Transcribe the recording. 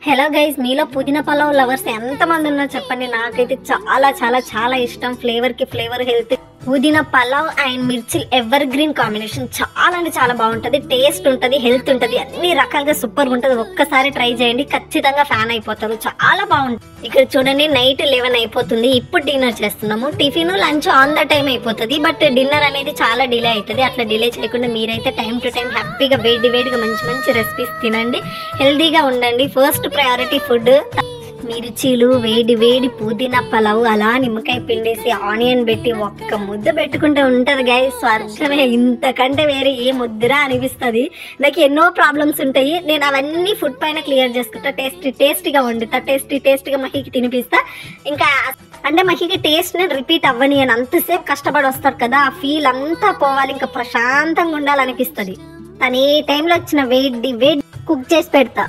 Hello guys, మీలో పుదీనా pulao lovers ఎంతమంది ఉన్నారు చెప్పండి. నాకైతే చాలా చాలా చాలా ఇష్టం. ఫ్లేవర్ కి ఫ్లేవర్, హెల్త్. పుదీనా పలావ్ అండ్ మిర్చి ఎవర్ గ్రీన్ కాంబినేషన్ చాలా అంటే చాలా బాగుంటది. టేస్ట్ ఉంటది, హెల్త్ ఉంటది, అన్ని రకాలుగా సూపర్ ఉంటది. ఒక్కసారి ట్రై చేయండి, ఖచ్చితంగా ఫ్యాన్ అయిపోతారు. చాలా బాగుంటుంది. ఇక్కడ చూడండి, నైట్ 11 అయిపోతుంది. ఇప్పుడు డిన్నర్ చేస్తున్నాము. Tiffin lunch on the time అయిపోతుంది. బట్ డిన్నర్ అనేది చాలా డిలే అవుతుంది. అట్లా డిలే చేయకుండా మీరైతే టైం టు టైం హ్యాపీగా వేడిగా మంచి మంచి రెసిపీస్ తినండి, హెల్దీగా ఉండండి. First priority food. మిర్చీలు, వేడి పుదీనా పలావ్, అలా నిమ్మకాయ పిండేసి ఆనియన్ పెట్టి ఒక్క ముద్ద పెట్టుకుంటే ఉంటది గైస్, స్వర్గమే. ఇంతకంటే వేరే ఏ ముద్దరా అనిపిస్తుంది. నాకు ఎన్నో ప్రాబ్లమ్స్ ఉంటాయి, నేను అవన్నీ ఫుడ్ పైన క్లియర్ చేసుకుంటా. టేస్టీగా వండుతా, టేస్టీగా మహికి తినిపిస్తా. ఇంకా అంటే మహికి టేస్ట్ ని రిపీట్ అవ్వని అని అంతసేపు కష్టపడి వస్తారు కదా, ఆ ఫీల్ అంతా పోవాలి, ఇంకా ప్రశాంతంగా ఉండాలనిపిస్తుంది. తను ఏ టైంలో వచ్చిన వేడి కుక్ చేసి పెడతా.